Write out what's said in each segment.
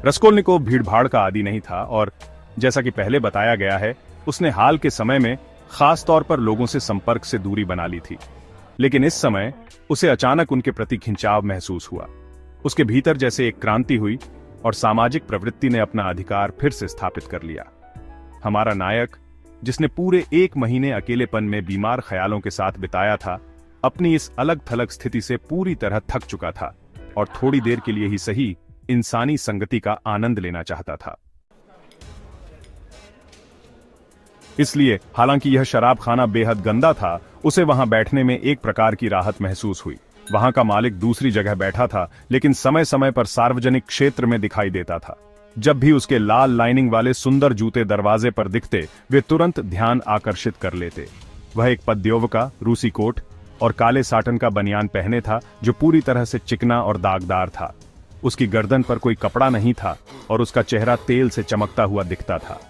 रस्कोल्निकोव भीड़भाड़ का आदी नहीं था और जैसा कि पहले बताया गया है, उसने हाल के समय में खास तौर पर लोगों से संपर्क से दूरी बना ली थी। लेकिन इस समय उसे अचानक उनके प्रति खिंचाव महसूस हुआ। उसके भीतर जैसे एक क्रांति हुई और सामाजिक प्रवृत्ति ने अपना अधिकार फिर से स्थापित कर लिया। हमारा नायक, जिसने पूरे 1 महीने अकेलेपन में बीमार ख्यालों के साथ बिताया था, अपनी इस अलग थलग स्थिति से पूरी तरह थक चुका था और थोड़ी देर के लिए ही सही इंसानी संगति का आनंद लेना चाहता था। इसलिए हालांकि यह शराब खाना बेहद गंदा था, उसे वहां बैठने में एक प्रकार की राहत महसूस हुई। वहां का मालिक दूसरी जगह बैठा था, लेकिन समय समय पर सार्वजनिक क्षेत्र में दिखाई देता था। जब भी उसके लाल लाइनिंग वाले सुंदर जूते दरवाजे पर दिखते, वे तुरंत ध्यान आकर्षित कर लेते। वह एक पद्योवका रूसी कोट और काले साटन का बनियान पहने था, जो पूरी तरह से चिकना और दागदार था। उसकी गर्दन पर कोई कपड़ा नहीं था और उसका चेहरा तेल से चमकता हुआ दिखता था।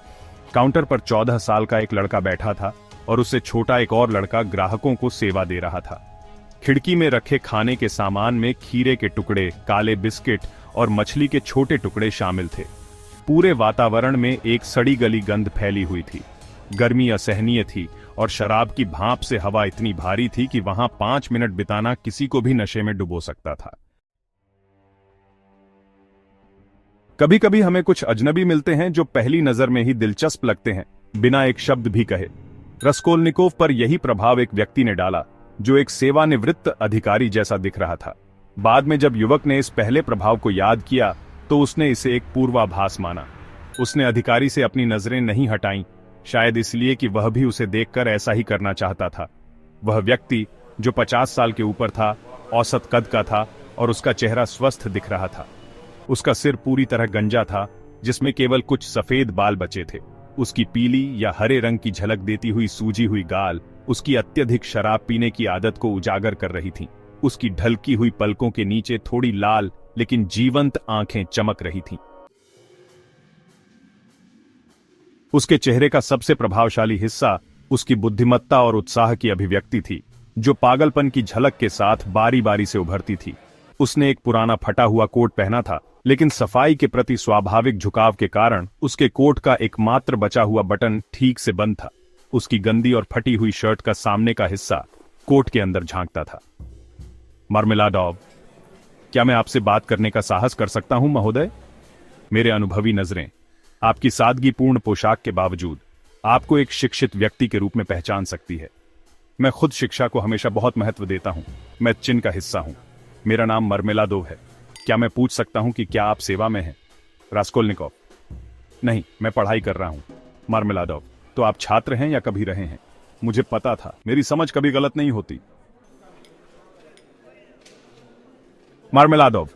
काउंटर पर 14 साल का एक लड़का बैठा था और उससे छोटा एक और लड़का ग्राहकों को सेवा दे रहा था। खिड़की में रखे खाने के सामान में खीरे के टुकड़े, काले बिस्किट और मछली के छोटे टुकड़े शामिल थे। पूरे वातावरण में एक सड़ी गली गंध फैली हुई थी। गर्मी असहनीय थी और शराब की भाप से हवा इतनी भारी थी कि वहां 5 मिनट बिताना किसी को भी नशे में डुबो सकता था। कभी कभी हमें कुछ अजनबी मिलते हैं जो पहली नजर में ही दिलचस्प लगते हैं, बिना एक शब्द भी कहे। रस्कोल्निकोव पर यही प्रभाव एक व्यक्ति ने डाला जो एक सेवानिवृत्त अधिकारी जैसा दिख रहा था। बाद में जब युवक ने इस पहले प्रभाव को याद किया तो उसने इसे एक पूर्वाभास माना। उसने अधिकारी से अपनी नजरें नहीं हटाईं, शायद इसलिए कि वह भी उसे देखकर ऐसा ही करना चाहता था। वह व्यक्ति जो 50 साल के ऊपर था, औसत कद का था और उसका चेहरा स्वस्थ दिख रहा था। उसका सिर पूरी तरह गंजा था, जिसमें केवल कुछ सफेद बाल बचे थे। उसकी पीली या हरे रंग की झलक देती हुई सूजी हुई गाल उसकी अत्यधिक शराब पीने की आदत को उजागर कर रही थीं। उसकी ढलकी हुई पलकों के नीचे थोड़ी लाल लेकिन जीवंत आंखें चमक रही थीं। उसके चेहरे का सबसे प्रभावशाली हिस्सा उसकी बुद्धिमत्ता और उत्साह की अभिव्यक्ति थी, जो पागलपन की झलक के साथ बारी बारी से उभरती थी। उसने एक पुराना फटा हुआ कोट पहना था, लेकिन सफाई के प्रति स्वाभाविक झुकाव के कारण उसके कोट का एकमात्र बचा हुआ बटन ठीक से बंद था। उसकी गंदी और फटी हुई शर्ट का सामने का हिस्सा कोट के अंदर झांकता था। मार्मेलाडोव, क्या मैं आपसे बात करने का साहस कर सकता हूं महोदय? मेरे अनुभवी नजरें आपकी सादगीपूर्ण पोशाक के बावजूद आपको एक शिक्षित व्यक्ति के रूप में पहचान सकती है। मैं खुद शिक्षा को हमेशा बहुत महत्व देता हूं। मैं चिन्ह का हिस्सा हूं। मेरा नाम मार्मेलाडोव है। क्या मैं पूछ सकता हूं कि क्या आप सेवा में हैं? रास्कोल्निकोव, नहीं, मैं पढ़ाई कर रहा हूं। मार्मेलाडोव, तो आप छात्र हैं या कभी रहे हैं? मुझे पता था, मेरी समझ कभी गलत नहीं होती। मार्मेलाडोव,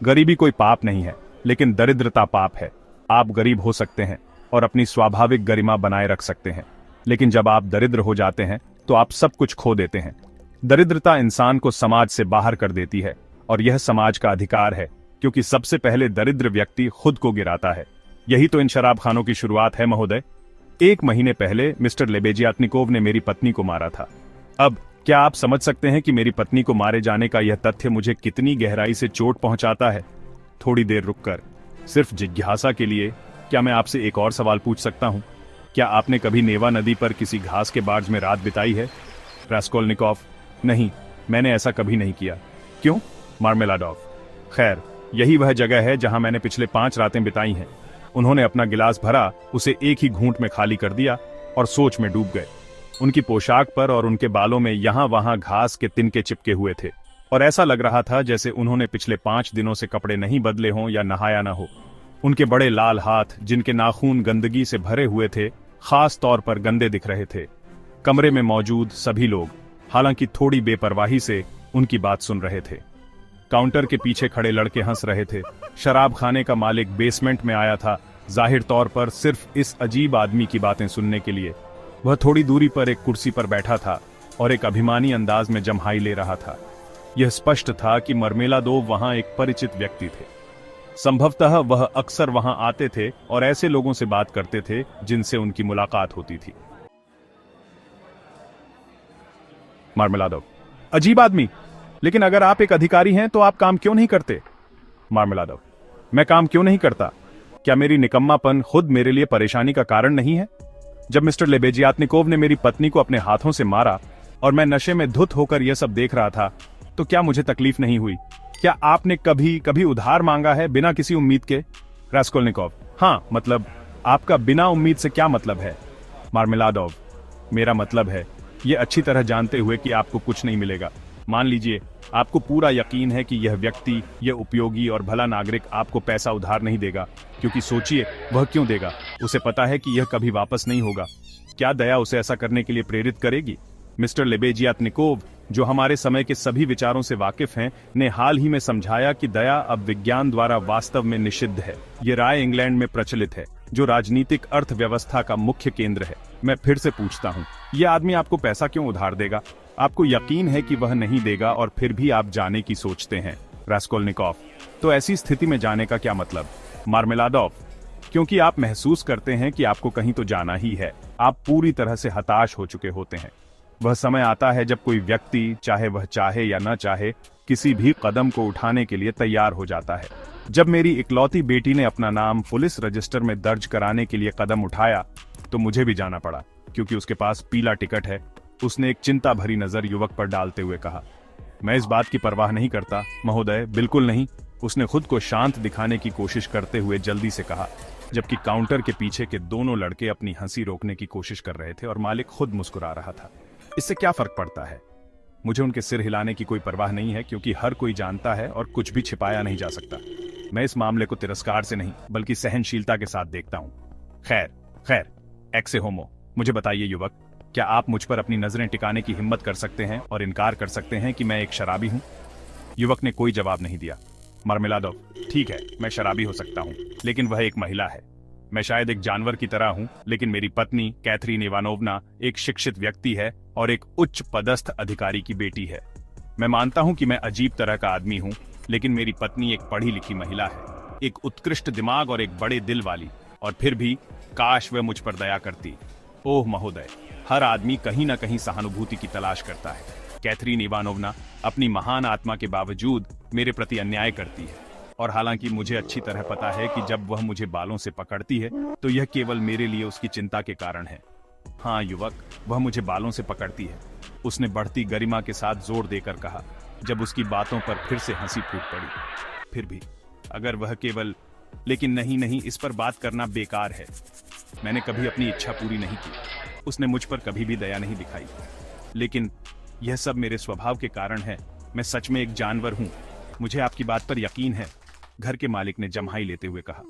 गरीबी कोई पाप नहीं है, लेकिन दरिद्रता पाप है। आप गरीब हो सकते हैं और अपनी स्वाभाविक गरिमा बनाए रख सकते हैं, लेकिन जब आप दरिद्र हो जाते हैं तो आप सब कुछ खो देते हैं। दरिद्रता इंसान को समाज से बाहर कर देती है और यह समाज का अधिकार है, क्योंकि सबसे पहले दरिद्र व्यक्ति खुद को गिराता है। यही तो इन शराबखानों की शुरुआत है महोदय। 1 महीने पहले मिस्टर लेबेजियात्निकोव ने मेरी पत्नी को मारा था। अब क्या आप समझ सकते हैं कि मेरी पत्नी को मारे जाने का यह तथ्य मुझे कितनी गहराई से चोट पहुंचाता है? थोड़ी देर रुककर, सिर्फ जिज्ञासा के लिए, क्या मैं आपसे एक और सवाल पूछ सकता हूं? क्या आपने कभी नेवा नदी पर किसी घास के बार्ज में रात बिताई है? रास्कोल्निकोव, नहीं, मैंने ऐसा कभी नहीं किया। क्यों? मार्मेलाडोव, खैर, यही वह जगह है जहां मैंने पिछले 5 रातें बिताई हैं। उन्होंने अपना गिलास भरा, उसे एक ही घूंट में खाली कर दिया और सोच में डूब गए। उनकी पोशाक पर और उनके बालों में यहां वहां घास के तिनके चिपके हुए थे और ऐसा लग रहा था जैसे उन्होंने पिछले 5 दिनों से कपड़े नहीं बदले हों या नहाया न हो। उनके बड़े लाल हाथ, जिनके नाखून गंदगी से भरे हुए थे, खास तौर पर गंदे दिख रहे थे। कमरे में मौजूद सभी लोग, हालांकि थोड़ी बेपरवाही से, उनकी बात सुन रहे थे। काउंटर के पीछे खड़े लड़के हंस रहे थे। शराब खाने का मालिक बेसमेंट में आया था, जाहिर तौर पर सिर्फ इस अजीब आदमी की बातें सुनने के लिए। वह थोड़ी दूरी पर एक कुर्सी पर बैठा था और एक अभिमानी अंदाज में जम्हाई ले रहा था। यह स्पष्ट था कि मार्मेलाडोव वहां एक परिचित व्यक्ति थे। संभवतः वह अक्सर वहां आते थे और ऐसे लोगों से बात करते थे जिनसे उनकी मुलाकात होती थी। मार्मेलाडोव, अजीब आदमी, लेकिन अगर आप एक अधिकारी हैं तो आप काम क्यों नहीं करते? मार्मेलाडोव, मैं काम क्यों नहीं करता? क्या मेरी निकम्मापन खुद मेरे लिए परेशानी का कारण नहीं है? जब मिस्टर लेबेजियातनिकोव ने मेरी पत्नी को अपने हाथों से मारा और मैं नशे में धुत होकर यह सब देख रहा था, तो क्या मुझे तकलीफ नहीं हुई? क्या आपने कभी कभी उधार मांगा है बिना किसी उम्मीद के? रास्कोल्निकोव: हाँ, मतलब आपका बिना उम्मीद से क्या मतलब है? मार्मेलाडोव: मेरा मतलब है ये अच्छी तरह जानते हुए कि आपको कुछ नहीं मिलेगा। मान लीजिए आपको पूरा यकीन है कि यह व्यक्ति, यह उपयोगी और भला नागरिक आपको पैसा उधार नहीं देगा, क्योंकि सोचिए वह क्यों देगा? उसे पता है कि यह कभी वापस नहीं होगा। क्या दया उसे ऐसा करने के लिए प्रेरित करेगी? मिस्टर लेबेजियातनिकोव, जो हमारे समय के सभी विचारों से वाकिफ हैं, ने हाल ही में समझाया कि दया अब विज्ञान द्वारा वास्तव में निषिद्ध है। ये राय इंग्लैंड में प्रचलित है, जो राजनीतिक अर्थव्यवस्था का मुख्य केंद्र है। मैं फिर से पूछता हूँ, यह आदमी आपको पैसा क्यों उधार देगा? आपको यकीन है कि वह नहीं देगा और फिर भी आप जाने की सोचते हैं। रास्कोल्निकोव: तो ऐसी स्थिति में जाने का क्या मतलब? मार्मेलाडोव: क्योंकि आप महसूस करते हैं कि आपको कहीं तो जाना ही है। आप पूरी तरह से हताश हो चुके होते हैं। वह समय आता है जब कोई व्यक्ति, चाहे वह चाहे या न चाहे, किसी भी कदम को उठाने के लिए तैयार हो जाता है। जब मेरी इकलौती बेटी ने अपना नाम पुलिस रजिस्टर में दर्ज कराने के लिए कदम उठाया, तो मुझे भी जाना पड़ा, क्योंकि उसके पास पीला टिकट है। उसने एक चिंता भरी नजर युवक पर डालते हुए कहा, मैं इस बात की परवाह नहीं करता महोदय, बिल्कुल नहीं। उसने खुद को शांत दिखाने की कोशिश करते हुए जल्दी से कहा, जबकि काउंटर के पीछे के दोनों लड़के अपनी हंसी रोकने की कोशिश कर रहे थे और मालिक खुद मुस्कुरा रहा था। इससे क्या फर्क पड़ता है? मुझे उनके सिर हिलाने की कोई परवाह नहीं है, क्योंकि हर कोई जानता है और कुछ भी छिपाया नहीं जा सकता। मैं इस मामले को तिरस्कार से नहीं, बल्कि सहनशीलता के साथ देखता हूँ। खैर खैर, एक्से होमो, मुझे बताइए युवक, क्या आप मुझ पर अपनी नजरें टिकाने की हिम्मत कर सकते हैं और इनकार कर सकते हैं कि मैं एक शराबी हूँ? युवक ने कोई जवाब नहीं दिया। मार्मेलाडोव: ठीक है, मैं शराबी हो सकता हूँ, लेकिन वह एक महिला है। मैं शायद एक जानवर की तरह हूँ, लेकिन मेरी पत्नी कैथरीन इवानोवना एक शिक्षित व्यक्ति है और एक उच्च पदस्थ अधिकारी की बेटी है। मैं मानता हूँ कि मैं अजीब तरह का आदमी हूँ, लेकिन मेरी पत्नी एक पढ़ी लिखी महिला है, एक उत्कृष्ट दिमाग और एक बड़े दिल वाली। और फिर भी काश वह मुझ पर दया करती। ओह महोदय, हर आदमी कहीं ना कहीं सहानुभूति की तलाश करता है। कैथरीन इवानोवना अपनी महान आत्मा के बावजूद मेरे प्रति अन्याय करती है, और हालांकि मुझे अच्छी तरह पता है कि जब वह मुझे बालों से पकड़ती है तो यह केवल मेरे लिए उसकी चिंता के कारण है। हाँ युवक, वह मुझे बालों से पकड़ती है, उसने बढ़ती गरिमा के साथ जोर देकर कहा, जब उसकी बातों पर फिर से हंसी फूट पड़ी। फिर भी अगर वह केवल, लेकिन नहीं नहीं, इस पर बात करना बेकार है। मैंने कभी अपनी इच्छा पूरी नहीं की। उसने मुझ पर कभी भी दया नहीं दिखाई, लेकिन यह सब मेरे स्वभाव के कारण है। मैं सच में एक जानवर हूँ। मुझे आपकी बात पर यकीन है, घर के मालिक ने जम्हाई लेते हुए कहा।